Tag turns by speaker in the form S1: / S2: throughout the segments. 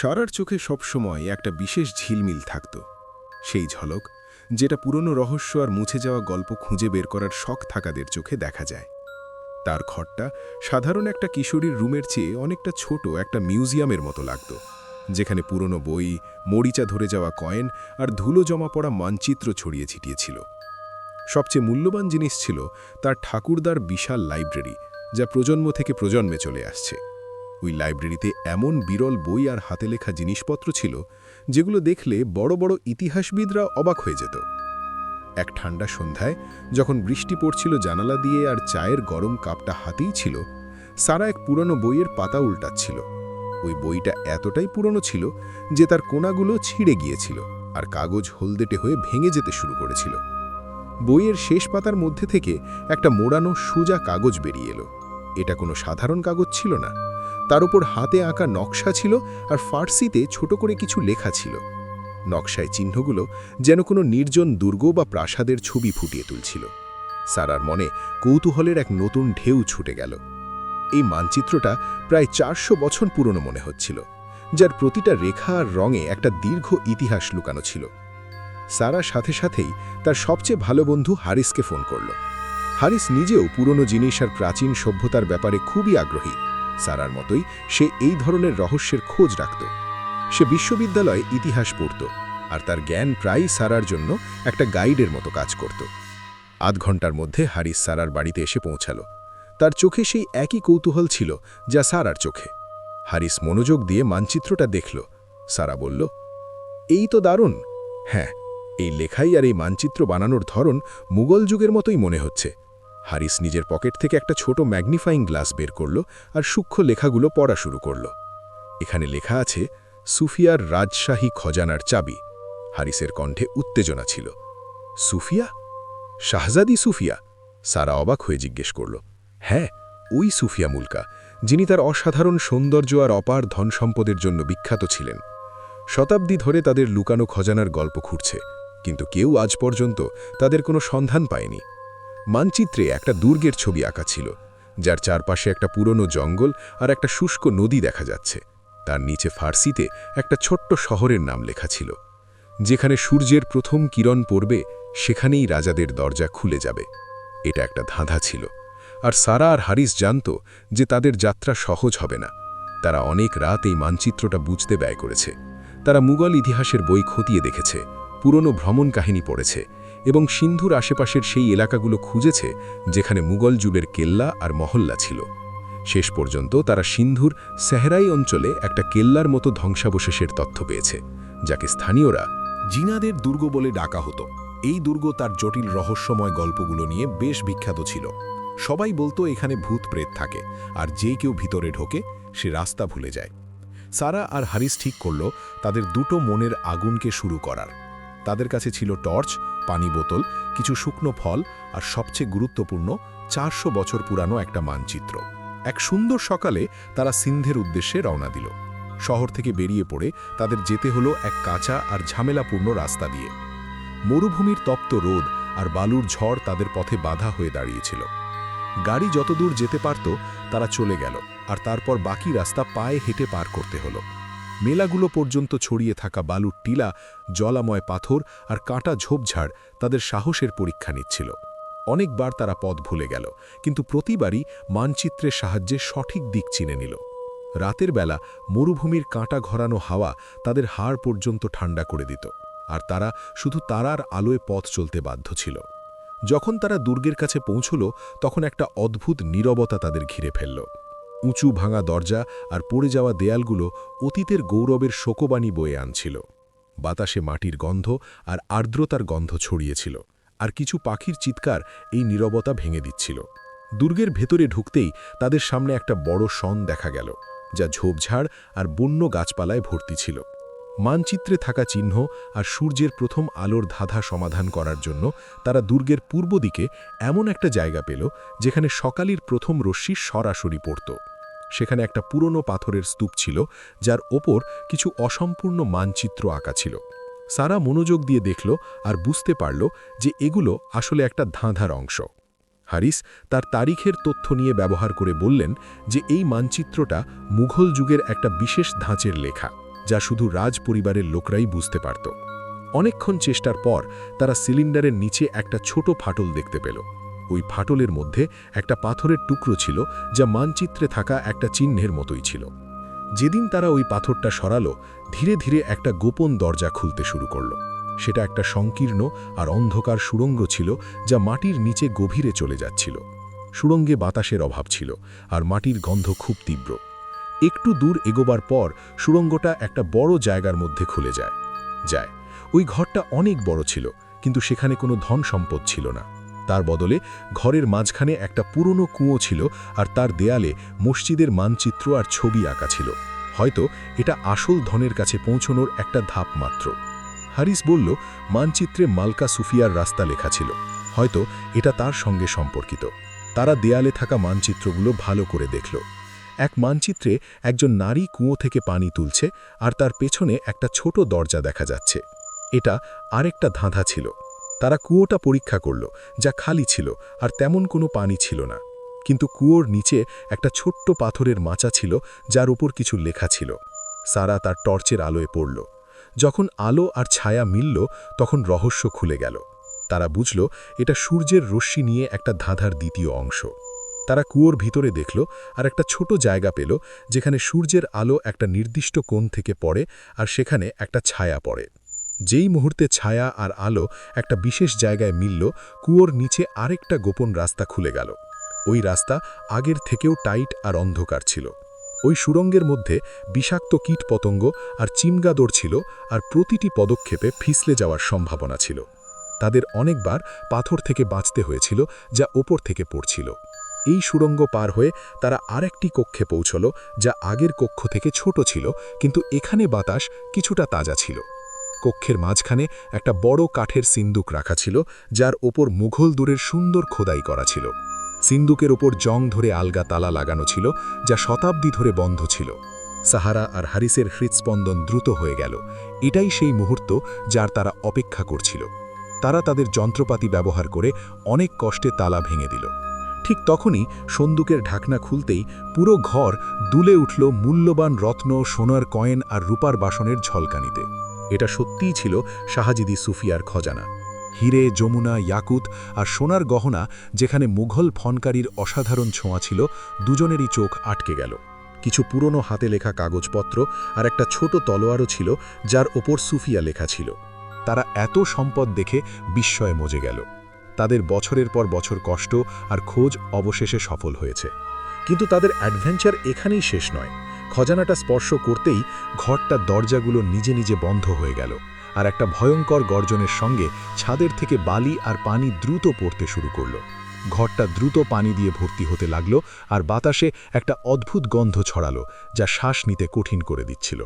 S1: সারার চোখে সবসময় একটা বিশেষ ঝিলমিল থাকত, সেই ঝলক যেটা পুরনো রহস্য আর মুছে যাওয়া গল্প খুঁজে বের করার শখ থাকাদের চোখে দেখা যায়। তার ঘরটা সাধারণ একটা কিশোরীর রুমের চেয়ে অনেকটা ছোট একটা মিউজিয়ামের মতো লাগত, যেখানে পুরনো বই, মরিচা ধরে যাওয়া কয়েন আর ধুলো জমা পড়া মানচিত্র ছড়িয়ে ছিটিয়েছিল। সবচেয়ে মূল্যবান জিনিস ছিল তার ঠাকুরদার বিশাল লাইব্রেরি, যা প্রজন্ম থেকে প্রজন্মে চলে আসছে। ওই লাইব্রেরিতে এমন বিরল বই আর হাতে লেখা জিনিসপত্র ছিল যেগুলো দেখলে বড় বড় ইতিহাসবিদরা অবাক হয়ে যেত। এক ঠান্ডা সন্ধ্যায় যখন বৃষ্টি পড়ছিল জানালা দিয়ে আর চায়ের গরম কাপটা হাতেই ছিল, সারা এক পুরনো বইয়ের পাতা উল্টাচ্ছিল। ওই বইটা এতটাই পুরনো ছিল যে তার কোণাগুলো ছিঁড়ে গিয়েছিল আর কাগজ হলদেটে হয়ে ভেঙে যেতে শুরু করেছিল। বইয়ের শেষ পাতার মধ্যে থেকে একটা মোড়ানো সোজা কাগজ বেরিয়ে এলো। এটা কোনো সাধারণ কাগজ ছিল না, তার উপর হাতে আঁকা নকশা ছিল আর ফার্সিতে ছোট করে কিছু লেখা ছিল। নকশায় চিহ্নগুলো যেন কোনো নির্জন দুর্গ বা প্রাসাদের ছবি ফুটিয়ে তুলছিল। সারার মনে কৌতূহলের এক নতুন ঢেউ ছুটে গেল। এই মানচিত্রটা প্রায় 400 বছর পুরনো মনে হচ্ছিল, যার প্রতিটা রেখা আর রঙে একটা দীর্ঘ ইতিহাস লুকানো ছিল। সারা সাথে সাথেই তার সবচেয়ে ভালো বন্ধু হারিসকে ফোন করল। হারিস নিজেও পুরনো জিনিস আর প্রাচীন সভ্যতার ব্যাপারে খুবই আগ্রহী। সারার মতোই সে এই ধরনের রহস্যের খোঁজ রাখত। সে বিশ্ববিদ্যালয়ে ইতিহাস পড়ত আর তার জ্ঞান প্রায়ই সারার জন্য একটা গাইডের মতো কাজ করত। আধ ঘন্টার মধ্যে হারিস সারার বাড়িতে এসে পৌঁছালো। তার চোখে সেই একই কৌতূহল ছিল যা সারার চোখে। হারিস মনোযোগ দিয়ে মানচিত্রটা দেখল। সারা বলল, এই তো দারুণ। হ্যাঁ, এই লেখাই আর এই মানচিত্র বানানোর ধরন মুঘল যুগের মতোই মনে হচ্ছে। হারিস নিজের পকেট থেকে একটা ছোট ম্যাগনিফাইং গ্লাস বের করল আর সূক্ষ্ম লেখাগুলো পড়া শুরু করল। এখানে লেখা আছে, সুফিয়ার রাজশাহী খজানার চাবি। হারিসের কণ্ঠে উত্তেজনা ছিল। সুফিয়া? শাহজাদি সুফিয়া? সারা অবাক হয়ে জিজ্ঞেস করল। হ্যাঁ, ওই সুফিয়া মুলকা, যিনি তার অসাধারণ সৌন্দর্য আর অপার ধনসম্পদের জন্য বিখ্যাত ছিলেন। শতাব্দী ধরে তাদের লুকানো খজানার গল্প খুঁড়ছে, কিন্তু কেউ আজ পর্যন্ত তাদের কোনো সন্ধান পায়নি। মানচিত্রে একটা দুর্গের ছবি আঁকা ছিল, যার চারপাশে একটা পুরনো জঙ্গল আর একটা শুষ্ক নদী দেখা যাচ্ছে। তার নিচে ফার্সিতে একটা ছোট্ট শহরের নাম লেখা ছিল। যেখানে সূর্যের প্রথম কিরণ পড়বে, সেখানেই রাজাদের দরজা খুলে যাবে। এটা একটা ধাঁধা ছিল, আর সারা আর হারিস জানত যে তাদের যাত্রা সহজ হবে না। তারা অনেক রাত এই মানচিত্রটা বুঝতে ব্যয় করেছে। তারা মুঘল ইতিহাসের বই খতিয়ে দেখেছে, পুরনো ভ্রমণ কাহিনী পড়েছে এবং সিন্ধুর আশেপাশের সেই এলাকাগুলো খুঁজেছে যেখানে মুঘল যুগের কেল্লা আর মহল্লা ছিল। শেষ পর্যন্ত তারা সিন্ধুর সেহরাই অঞ্চলে একটা কেল্লার মতো ধ্বংসাবশেষের তথ্য পেয়েছে, যাকে স্থানীয়রা
S2: জিনাদের দুর্গ বলে ডাকা হতো। এই দুর্গ তার জটিল রহস্যময় গল্পগুলো নিয়ে বেশ বিখ্যাত ছিল। সবাই বলতো এখানে ভূত প্রেত থাকে, আর যে কেউ ভিতরে ঢোকে সে রাস্তা ভুলে যায়। সারা আর হারিস ঠিক করল তাদের দুটো মনের আগুনকে শুরু করার। তাদের কাছে ছিল টর্চ, পানি বোতল, কিছু শুকনো ফল আর সবচেয়ে গুরুত্বপূর্ণ 400 বছর পুরানো একটা মানচিত্র। এক সুন্দর সকালে তারা সিন্ধের উদ্দেশ্যে রওনা দিল। শহর থেকে বেরিয়ে পড়ে তাদের যেতে হলো এক কাঁচা আর ঝামেলাপূর্ণ রাস্তা দিয়ে। মরুভূমির তপ্ত রোদ আর বালুর ঝড় তাদের পথে বাধা হয়ে দাঁড়িয়েছিল। গাড়ি যতদূর যেতে পারত তারা চলে গেল, আর তারপর বাকি রাস্তা পায়ে হেঁটে পার করতে হলো। মেলাগুলো পর্যন্ত ছড়িয়ে থাকা বালুর টিলা, জলাময় পাথর আর কাঁটা ঝোপঝাড় তাদের সাহসের পরীক্ষা নিচ্ছিল। অনেকবার তারা পথ ভুলে গেল, কিন্তু প্রতিবারই মানচিত্রের সাহায্যে সঠিক দিক চিনে নিল। রাতের বেলা মরুভূমির কাঁটা ঘরানো হাওয়া তাদের হাড় পর্যন্ত ঠান্ডা করে দিত, আর তারা শুধু তারার আলোয় পথ চলতে বাধ্য ছিল। যখন তারা দুর্গের কাছে পৌঁছল, তখন একটা অদ্ভুত নীরবতা তাদের ঘিরে ফেলল। উঁচু ভাঙা দরজা আর পড়ে যাওয়া দেয়ালগুলো অতীতের গৌরবের শোকবাণী বয়ে আনছিল। বাতাসে মাটির গন্ধ আর আর্দ্রতার গন্ধ ছড়িয়েছিল, আর কিছু পাখির চিৎকার এই নীরবতা ভেঙে দিচ্ছিল। দুর্গের ভেতরে ঢুকতেই তাদের সামনে একটা বড় সন দেখা গেল, যা ঝোপঝাড় আর বন্য গাছপালায় ভর্তি ছিল। মানচিত্রে থাকা চিহ্ন আর সূর্যের প্রথম আলোর ধাঁধা সমাধান করার জন্য তারা দুর্গের পূর্ব দিকে এমন একটা জায়গা পেল যেখানে সকালের প্রথম রশ্মি সরাসরি পড়ত। সেখানে একটা পুরনো পাথরের স্তূপ ছিল, যার ওপর কিছু অসম্পূর্ণ মানচিত্র আঁকা ছিল। সারা মনোযোগ দিয়ে দেখল আর বুঝতে পারল যে এগুলো আসলে একটা ধাঁধার অংশ। হারিস তার তারিখের তথ্য নিয়ে ব্যবহার করে বললেন যে এই মানচিত্রটা মুঘল যুগের একটা বিশেষ ধাঁচের লেখা, যা শুধু রাজ পরিবারের লোকরাই বুঝতে পারত। অনেকক্ষণ চেষ্টার পর তারা সিলিন্ডারের নিচে একটা ছোট ফাটল দেখতে পেল। ওই ফাটলের মধ্যে একটা পাথরের টুকরো ছিল, যা মানচিত্রে থাকা একটা চিহ্নের মতোই ছিল। যেদিন তারা ওই পাথরটা সরালো, ধীরে ধীরে একটা গোপন দরজা খুলতে শুরু করল। সেটা একটা সংকীর্ণ আর অন্ধকার সুড়ঙ্গ ছিল, যা মাটির নিচে গভীরে চলে যাচ্ছিল। সুড়ঙ্গে বাতাসের অভাব ছিল, আর মাটির গন্ধ খুব তীব্র। একটু দূর এগোবার পর সুড়ঙ্গটা একটা বড় জায়গার মধ্যে খুলে যায়। ওই ঘরটা অনেক বড় ছিল, কিন্তু সেখানে কোনো ধন সম্পদ ছিল না। তার বদলে ঘরের মাঝখানে একটা পুরনো কুঁয়ো ছিল, আর তার দেয়ালে মসজিদের মানচিত্র আর ছবি আঁকা ছিল। হয়তো এটা আসল ধনের কাছে পৌঁছনোর একটা ধাপ মাত্র। হারিস বলল, মানচিত্রে মালকা সুফিয়ার রাস্তা লেখা ছিল। হয়তো এটা তার সঙ্গে সম্পর্কিত। তারা দেয়ালে থাকা মানচিত্রগুলো ভালো করে দেখল। এক মানচিত্রে একজন নারী কুঁয়ো থেকে পানি তুলছে, আর তার পেছনে একটা ছোট দরজা দেখা যাচ্ছে। এটা আরেকটা ধাঁধা ছিল। তারা কুয়োটা পরীক্ষা করল, যা খালি ছিল, আর তেমন কোনো পানি ছিল না। কিন্তু কুয়োর নিচে একটা ছোট্ট পাথরের মাচা ছিল, যার উপর কিছু লেখা ছিল। সারা তার টর্চের আলোয় পড়ল। যখন আলো আর ছায়া মিলল, তখন রহস্য খুলে গেল। তারা বুঝল এটা সূর্যের রশ্মি নিয়ে একটা ধাঁধার দ্বিতীয় অংশ। তারা কুয়োর ভিতরে দেখল, আর একটা ছোট জায়গা পেল, যেখানে সূর্যের আলো একটা নির্দিষ্ট কোণ থেকে পড়ে, আর সেখানে একটা ছায়া পড়ে। যেই মুহূর্তে ছায়া আর আলো একটা বিশেষ জায়গায় মিলল, কুয়োর নিচে আরেকটা গোপন রাস্তা খুলে গেল। ওই রাস্তা আগের থেকেও টাইট আর অন্ধকার ছিল। ওই সুড়ঙ্গের মধ্যে বিষাক্ত কীটপতঙ্গ আর চিমগাদড় ছিল, আর প্রতিটি পদক্ষেপে ফিসলে যাওয়ার সম্ভাবনা ছিল। তাদের অনেকবার পাথর থেকে বাঁচতে হয়েছিল, যা ওপর থেকে পড়ছিল। এই সুড়ঙ্গ পার হয়ে তারা আরেকটি কক্ষে পৌঁছল, যা আগের কক্ষ থেকে ছোট ছিল, কিন্তু এখানে বাতাস কিছুটা তাজা ছিল। কক্ষের মাঝখানে একটা বড় কাঠের সিন্দুক রাখা ছিল, যার ওপর মুঘল দূরের সুন্দর খোদাই করা ছিল। সিন্দুকের ওপর জং ধরে আলগা তালা লাগানো ছিল, যা শতাব্দী ধরে বন্ধ ছিল। সাহারা আর হারিসের হৃৎস্পন্দন দ্রুত হয়ে গেল। এটাই সেই মুহূর্ত যার তারা অপেক্ষা করছিল। তারা তাদের যন্ত্রপাতি ব্যবহার করে অনেক কষ্টে তালা ভেঙে দিল। ঠিক তখনই সন্দুকের ঢাকনা খুলতেই পুরো ঘর দুলে উঠল মূল্যবান রত্ন, সোনার কয়েন আর রূপার বাসনের ঝলকানিতে। এটা সত্যিই ছিল শাহজিদি সুফিয়ার খজানা। হিরে, যমুনা, ইয়াকুত আর সোনার গহনা, যেখানে মুঘল ফনকারীর অসাধারণ ছোঁয়া ছিল, দুজনেরই চোখ আটকে গেল। কিছু পুরনো হাতে লেখা কাগজপত্র আর একটা ছোট তলোয়ারও ছিল, যার ওপর সুফিয়া লেখা ছিল। তারা এত সম্পদ দেখে বিস্ময়ে মজে গেল। তাদের বছরের পর বছর কষ্ট আর খোঁজ অবশেষে সফল হয়েছে। কিন্তু তাদের অ্যাডভেঞ্চার এখানেই শেষ নয়। খজানাটা স্পর্শ করতেই ঘরটার দরজাগুলো নিজে নিজে বন্ধ হয়ে গেল, আর একটা ভয়ঙ্কর গর্জনের সঙ্গে ছাদের থেকে বালি আর পানি দ্রুত পড়তে শুরু করল। ঘরটা দ্রুত পানি দিয়ে ভর্তি হতে লাগল, আর বাতাসে একটা অদ্ভুত গন্ধ ছড়ালো, যা শ্বাস নিতে কঠিন করে দিচ্ছিল।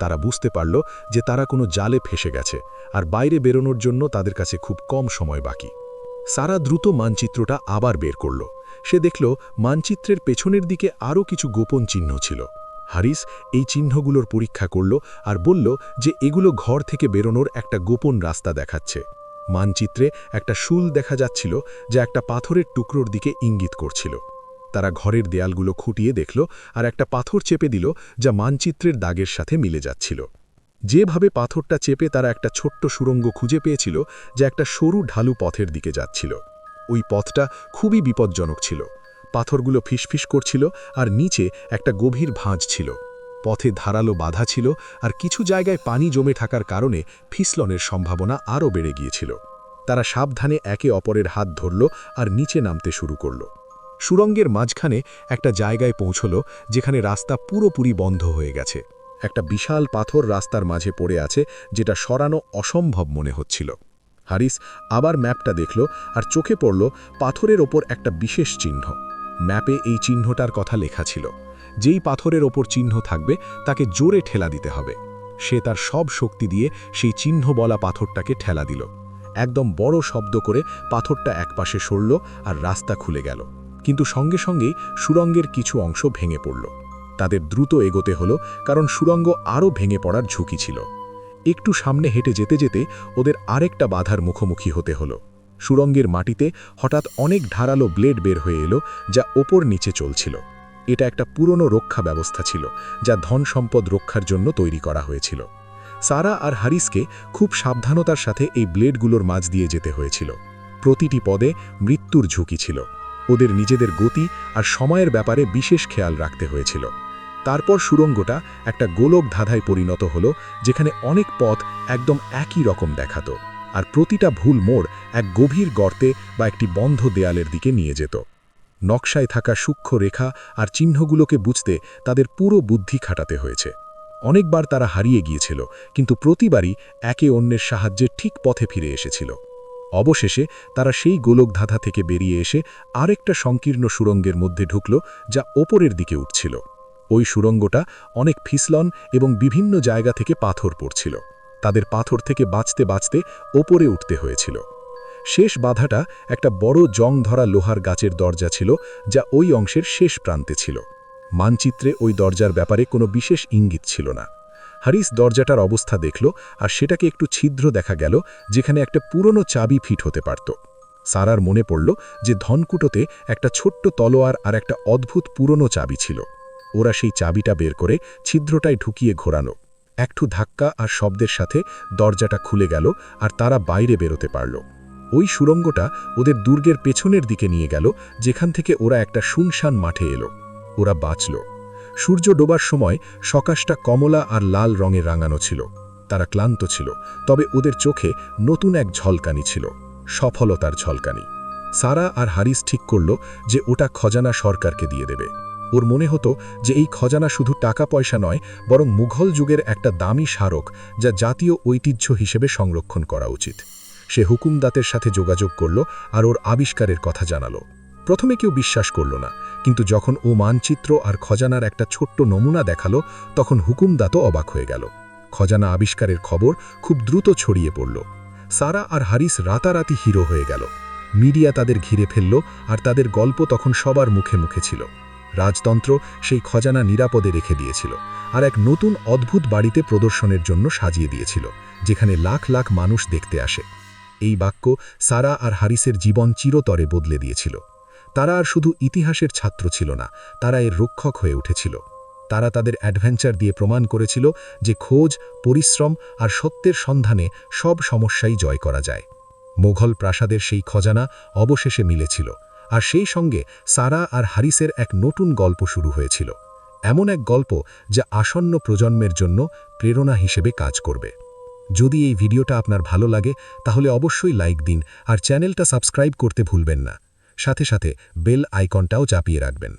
S2: তারা বুঝতে পারল যে তারা কোনো জালে ফেসে গেছে, আর বাইরে বেরোনোর জন্য তাদের কাছে খুব কম সময় বাকি। সারা দ্রুত মানচিত্রটা আবার বের করল। সে দেখল মানচিত্রের পেছনের দিকে আরও কিছু গোপন চিহ্ন ছিল। হারিস এই চিহ্নগুলোর পরীক্ষা করল আর বলল যে এগুলো ঘর থেকে বেরোনোর একটা গোপন রাস্তা দেখাচ্ছে। মানচিত্রে একটা শুল দেখা যাচ্ছিল, যা একটা পাথরের টুকরোর দিকে ইঙ্গিত করছিল। তারা ঘরের দেয়ালগুলো খুঁটিয়ে দেখল, আর একটা পাথর চেপে দিল, যা মানচিত্রের দাগের সাথে মিলে যাচ্ছিল। যেভাবে পাথরটা চেপে তারা একটা ছোট্ট সুড়ঙ্গ খুঁজে পেয়েছিল, যা একটা সরু ঢালু পথের দিকে যাচ্ছিল। ওই পথটা খুবই বিপজ্জনক ছিল। পাথরগুলো ফিসফিস করছিল, আর নিচে একটা গভীর ভাঁজ ছিল। পথে ধারালো বাধা ছিল, আর কিছু জায়গায় পানি জমে থাকার কারণে ফিসলনের সম্ভাবনা আরও বেড়ে গিয়েছিল। তারা সাবধানে একে অপরের হাত ধরল আর নিচে নামতে শুরু করল। সুড়ঙ্গের মাঝখানে একটা জায়গায় পৌঁছল, যেখানে রাস্তা পুরোপুরি বন্ধ হয়ে গেছে। একটা বিশাল পাথর রাস্তার মাঝে পড়ে আছে, যেটা সরানো অসম্ভব মনে হচ্ছিল। হারিস আবার ম্যাপটা দেখল, আর চোখে পড়ল পাথরের ওপর একটা বিশেষ চিহ্ন। ম্যাপে এই চিহ্নটার কথা লেখা ছিল। যেই পাথরের ওপর চিহ্ন থাকবে তাকে জোরে ঠেলা দিতে হবে। সে তার সব শক্তি দিয়ে সেই চিহ্ন বলা পাথরটাকে ঠেলা দিল। একদম বড় শব্দ করে পাথরটা একপাশে সরল, আর রাস্তা খুলে গেল। কিন্তু সঙ্গে সঙ্গেই সুড়ঙ্গের কিছু অংশ ভেঙে পড়ল। তাদের দ্রুত এগোতে হলো, কারণ সুড়ঙ্গ আরও ভেঙে পড়ার ঝুঁকি ছিল। একটু সামনে হেঁটে যেতে যেতে ওদের আরেকটা বাধার মুখোমুখি হতে হলো। সুড়ঙ্গের মাটিতে হঠাৎ অনেক ধারালো ব্লেড বের হয়ে এলো, যা ওপর নিচে চলছিল। এটা একটা পুরনো রক্ষা ব্যবস্থা ছিল, যা ধন সম্পদ রক্ষার জন্য তৈরি করা হয়েছিল। সারা আর হারিসকে খুব সাবধানতার সাথে এই ব্লেডগুলোর মাঝ দিয়ে যেতে হয়েছিল। প্রতিটি পদে মৃত্যুর ঝুঁকি ছিল। ওদের নিজেদের গতি আর সময়ের ব্যাপারে বিশেষ খেয়াল রাখতে হয়েছিল। তারপর সুড়ঙ্গটা একটা গোলক ধাঁধায় পরিণত হলো, যেখানে অনেক পথ একদম একই রকম দেখাতো, আর প্রতিটা ভুল মোড় এক গভীর গর্তে বা একটি বন্ধ দেয়ালের দিকে নিয়ে যেত। নকশায় থাকা সূক্ষ্ম রেখা আর চিহ্নগুলোকে বুঝতে তাদের পুরো বুদ্ধি খাটাতে হয়েছে। অনেকবার তারা হারিয়ে গিয়েছিল, কিন্তু প্রতিবারই একে অন্যের সাহায্যে ঠিক পথে ফিরে এসেছিল। অবশেষে তারা সেই গোলকধাঁধা থেকে বেরিয়ে এসে আরেকটা সংকীর্ণ সুড়ঙ্গের মধ্যে ঢুকল, যা ওপরের দিকে উঠছিল। ওই সুড়ঙ্গটা অনেক ফিসলন এবং বিভিন্ন জায়গা থেকে পাথর পড়ছিল। তাদের পাথর থেকে বাঁচতে বাঁচতে ওপরে উঠতে হয়েছিল। শেষ বাধাটা একটা বড় জং ধরা লোহার গাছের দরজা ছিল, যা ওই অংশের শেষ প্রান্তে ছিল। মানচিত্রে ওই দরজার ব্যাপারে কোনো বিশেষ ইঙ্গিত ছিল না। হারিস দরজাটার অবস্থা দেখল, আর সেটাকে একটু ছিদ্র দেখা গেল, যেখানে একটা পুরনো চাবি ফিট হতে পারত। সারার মনে পড়ল যে ধনকুটোতে একটা ছোট্ট তলোয়ার আর একটা অদ্ভুত পুরনো চাবি ছিল। ওরা সেই চাবিটা বের করে ছিদ্রটায় ঢুকিয়ে ঘোরানো। একটু ধাক্কা আর শব্দের সাথে দরজাটা খুলে গেল, আর তারা বাইরে বেরোতে পারল। ওই সুড়ঙ্গটা ওদের দুর্গের পেছনের দিকে নিয়ে গেল, যেখান থেকে ওরা একটা শুনশান মাঠে এলো। ওরা বাঁচল। সূর্য ডোবার সময় সকাশটা কমলা আর লাল রঙে রাঙানো ছিল। তারা ক্লান্ত ছিল, তবে ওদের চোখে নতুন এক ঝলকানি ছিল, সফলতার ঝলকানি। সারা আর হারিস ঠিক করল যে ওটা খজানা সরকারকে দিয়ে দেবে। ওর মনে হতো যে এই খজানা শুধু টাকা পয়সা নয়, বরং মুঘল যুগের একটা দামি স্মারক, যা জাতীয় ঐতিহ্য হিসেবে সংরক্ষণ করা উচিত। সে হুকুমদাতের সাথে যোগাযোগ করল আর ওর আবিষ্কারের কথা জানালো। প্রথমে কেউ বিশ্বাস করল না, কিন্তু যখন ও মানচিত্র আর খজানার একটা ছোট্ট নমুনা দেখালো, তখন হুকুমদাতও অবাক হয়ে গেল। খজানা আবিষ্কারের খবর খুব দ্রুত ছড়িয়ে পড়ল। সারা আর হারিস রাতারাতি হিরো হয়ে গেল। মিডিয়া তাদের ঘিরে ফেলল, আর তাদের গল্প তখন সবার মুখে মুখে ছিল। রাজতন্ত্র সেই খজানা নিরাপদে রেখে দিয়েছিল, আর এক নতুন অদ্ভুত বাড়িতে প্রদর্শনের জন্য সাজিয়ে দিয়েছিল, যেখানে লাখ লাখ মানুষ দেখতে আসে। এই বাক্য সারা আর হারিসের জীবন চিরতরে বদলে দিয়েছিল। তারা আর শুধু ইতিহাসের ছাত্র ছিল না, তারা এর রক্ষক হয়ে উঠেছিল। তারা তাদের অ্যাডভেঞ্চার দিয়ে প্রমাণ করেছিল যে খোঁজ, পরিশ্রম আর সত্যের সন্ধানে সব সমস্যাই জয় করা যায়। মোঘল প্রাসাদের সেই খজানা অবশেষে মিলেছিল, আর সেই সঙ্গে সারা আর হারিসের এক নতুন গল্প শুরু হয়েছিল। এমন এক গল্প যা আসন্ন প্রজন্মের জন্য প্রেরণা হিসেবে কাজ করবে। যদি এই ভিডিওটা আপনার ভালো লাগে, তাহলে অবশ্যই লাইক দিন আর চ্যানেলটা সাবস্ক্রাইব করতে ভুলবেন না। সাথে সাথে বেল আইকনটাও চাপিয়ে রাখবেন।